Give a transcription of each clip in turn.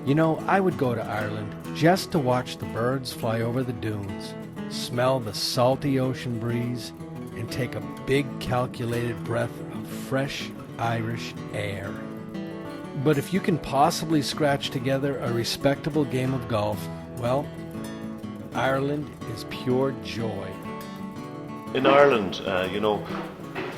You know, I would go to Ireland just to watch the birds fly over the dunes, smell the salty ocean breeze, and take a big calculated breath of fresh Irish air. But if you can possibly scratch together a respectable game of golf, well, Ireland is pure joy. In Ireland, you know,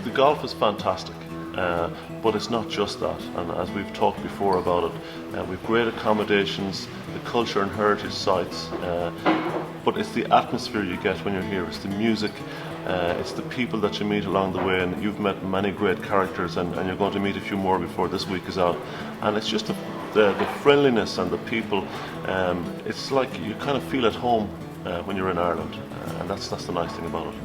the golf is fantastic, but it's not just that. And as we've talked before about it, we've great accommodations, the culture and heritage sites, but it's the atmosphere you get when you're here. It's the music, it's the people that you meet along the way, and you've met many great characters, and you're going to meet a few more before this week is out. And it's just the friendliness and the people. It's like you kind of feel at home when you're in Ireland, and that's the nice thing about it.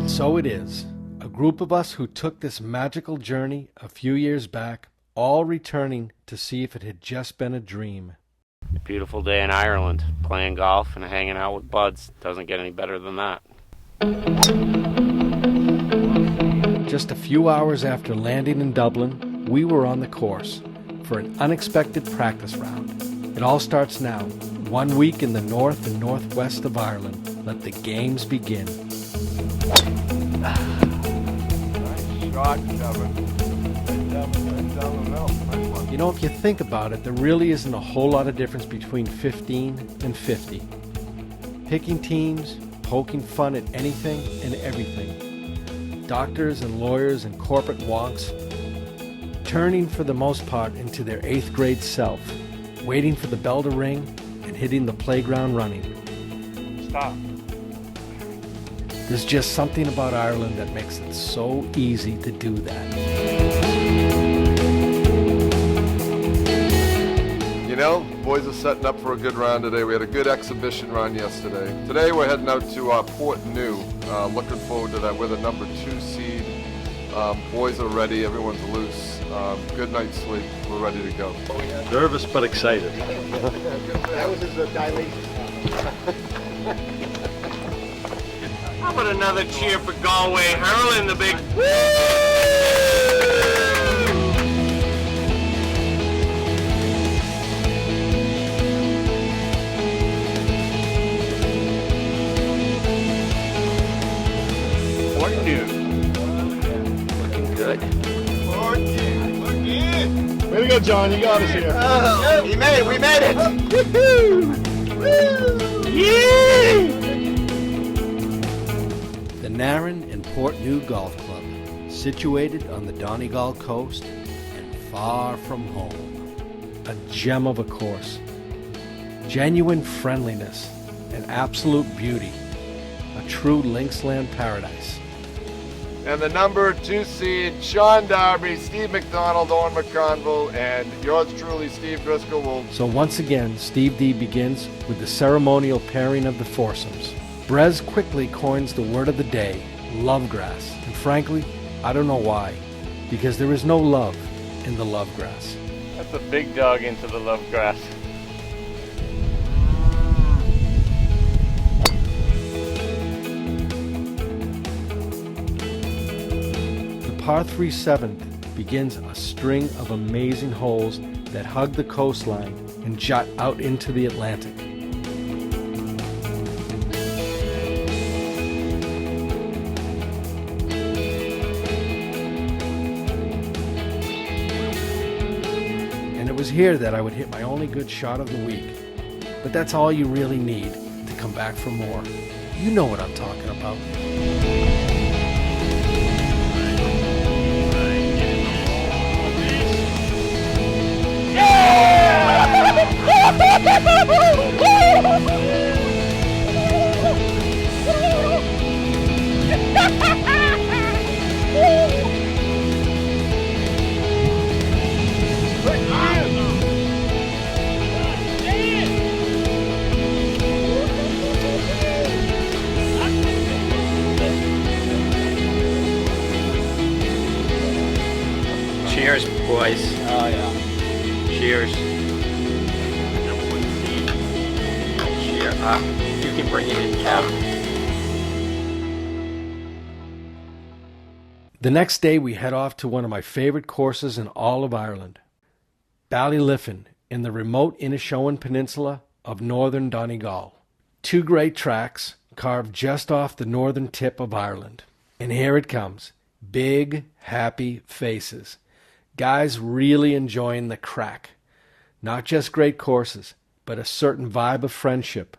So it is. A group of us who took this magical journey a few years back, all returning to see if it had just been a dream. A beautiful day in Ireland, playing golf and hanging out with buds. Doesn't get any better than that. Just a few hours after landing in Dublin, we were on the course for an unexpected practice round. It all starts now, 1 week in the north and northwest of Ireland. Let the games begin. You know, if you think about it, there really isn't a whole lot of difference between 15 and 50. Picking teams, poking fun at anything and everything. Doctors and lawyers and corporate wonks, turning for the most part into their 8th grade self, waiting for the bell to ring and hitting the playground running. Stop. There's just something about Ireland that makes it so easy to do that. You know, boys are setting up for a good round today. We had a good exhibition run yesterday. Today we're heading out to Portnoo. Looking forward to that. We're the number 2 seed. Boys are ready. Everyone's loose. Good night's sleep. We're ready to go. Nervous but excited. That was his dilation. How about another cheer for Galway hurling the big... Looking good. Way to go, John. You got us here. Oh, we made it. Woohoo! Yay! The Narin and Portnoo Golf Club, situated on the Donegal coast and far from home. A gem of a course. Genuine friendliness and absolute beauty. A true linksland paradise. And the number 2 seed, Sean Darby, Steve McDonald, Owen McConville, and yours truly, Steve Driscoll will... So once again, Steve D begins with the ceremonial pairing of the foursomes. Brez quickly coins the word of the day, lovegrass. And frankly, I don't know why. Because there is no love in the lovegrass. That's a big dog into the love grass. The par 3 7th begins a string of amazing holes that hug the coastline and jut out into the Atlantic. And it was here that I would hit my only good shot of the week. But that's all you really need to come back for more. You know what I'm talking about. Cheers, boys. Oh, yeah. Cheers. Cheer. You can bring it in, Kev. The next day we head off to one of my favorite courses in all of Ireland, Ballyliffin, in the remote Inishowen Peninsula of northern Donegal. 2 great tracks carved just off the northern tip of Ireland. And here it comes. Big, happy faces. Guys really enjoying the crack. Not just great courses, but a certain vibe of friendship.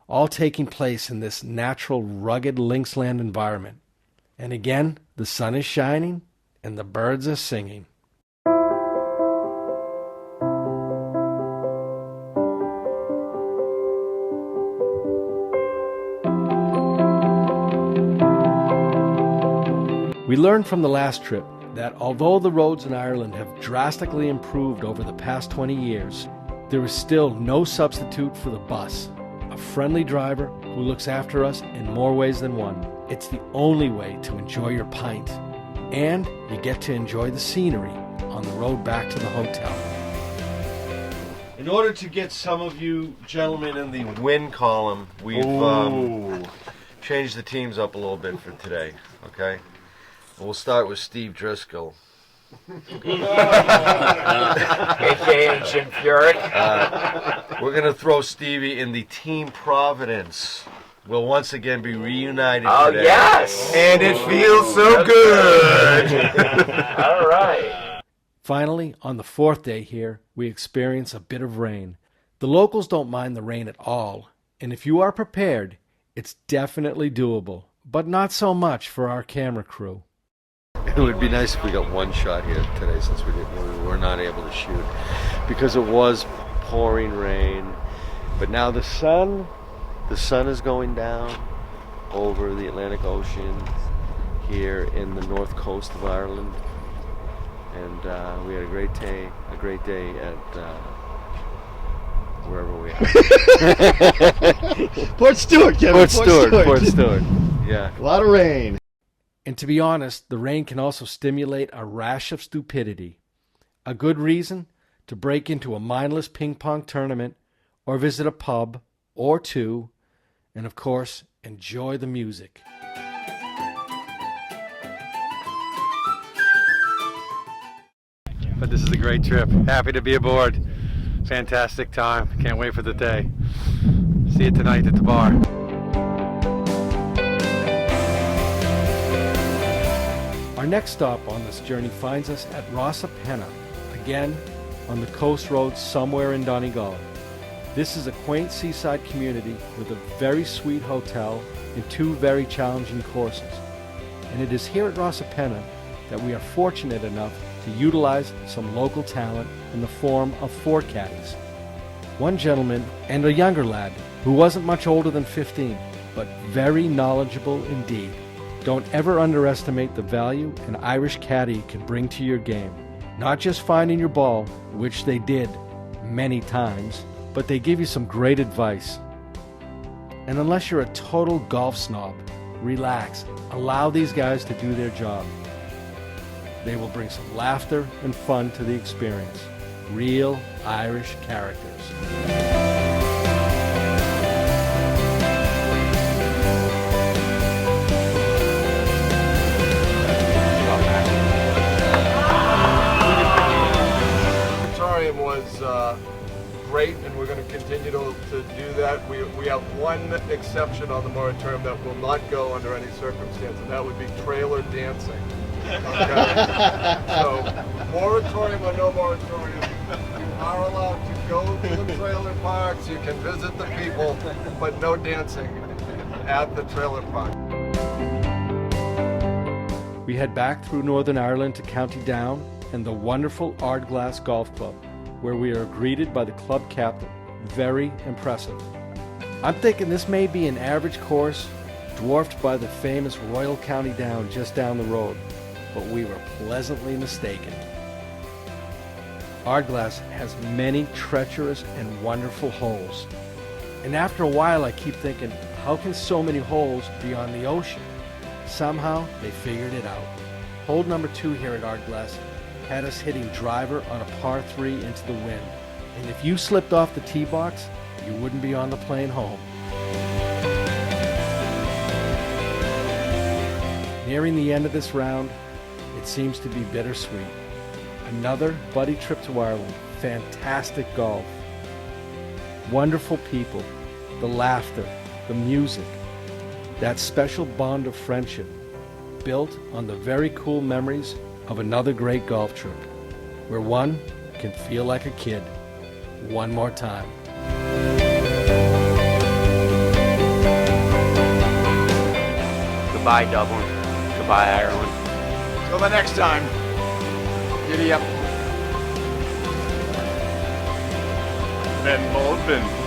All taking place in this natural, rugged linksland environment. And again, the sun is shining and the birds are singing. We learned from the last trip that although the roads in Ireland have drastically improved over the past 20 years, there is still no substitute for the bus. A friendly driver who looks after us in more ways than one. It's the only way to enjoy your pint. And you get to enjoy the scenery on the road back to the hotel. In order to get some of you gentlemen in the win column, we've changed the teams up a little bit for today, okay? And we'll start with Steve Driscoll. AKA Jim Furyk. We're going to throw Stevie in the Team Providence. We'll once again be reunited today. Yes! And it feels so good! All right. Finally, on the 4th day here, we experience a bit of rain. The locals don't mind the rain at all, and if you are prepared, it's definitely doable, but not so much for our camera crew. It would be nice if we got one shot here today since we were not able to shoot because it was pouring rain. But now the sun is going down over the Atlantic Ocean here in the north coast of Ireland. And we had a great day at wherever we are. Portstewart, Kevin. Portstewart. Yeah. A lot of rain. And to be honest, the rain can also stimulate a rash of stupidity. A good reason to break into a mindless ping pong tournament or visit a pub or two, and of course, enjoy the music. But this is a great trip. Happy to be aboard. Fantastic time. Can't wait for the day. See you tonight at the bar. Our next stop on this journey finds us at Rosapenna, again on the coast road somewhere in Donegal. This is a quaint seaside community with a very sweet hotel and 2 very challenging courses. And it is here at Rosapenna that we are fortunate enough to utilize some local talent in the form of 4 caddies. One gentleman and a younger lad who wasn't much older than 15, but very knowledgeable indeed. Don't ever underestimate the value an Irish caddy can bring to your game. Not just finding your ball, which they did many times, but they give you some great advice. And unless you're a total golf snob, relax. Allow these guys to do their job. They will bring some laughter and fun to the experience. Real Irish characters. Was great, and we're going to continue to do that. We have one exception on the moratorium that will not go under any circumstance, and that would be trailer dancing. Okay? So, moratorium or no moratorium, you are allowed to go to the trailer parks, you can visit the people, but no dancing at the trailer park. We head back through Northern Ireland to County Down and the wonderful Ardglass Golf Club, where we are greeted by the club captain. Very impressive. I'm thinking this may be an average course, dwarfed by the famous Royal County Down just down the road, but we were pleasantly mistaken. Ardglass has many treacherous and wonderful holes. And after a while I keep thinking, how can so many holes be on the ocean? Somehow they figured it out. Hole number 2 here at Ardglass had us hitting driver on a par 3 into the wind. And if you slipped off the tee box, you wouldn't be on the plane home. Nearing the end of this round, it seems to be bittersweet. Another buddy trip to Ireland, fantastic golf, wonderful people, the laughter, the music, that special bond of friendship built on the very cool memories of another great golf trip, where one can feel like a kid one more time. Goodbye, Dublin. Goodbye, Ireland. Till the next time. Giddy up. Ben Baldwin.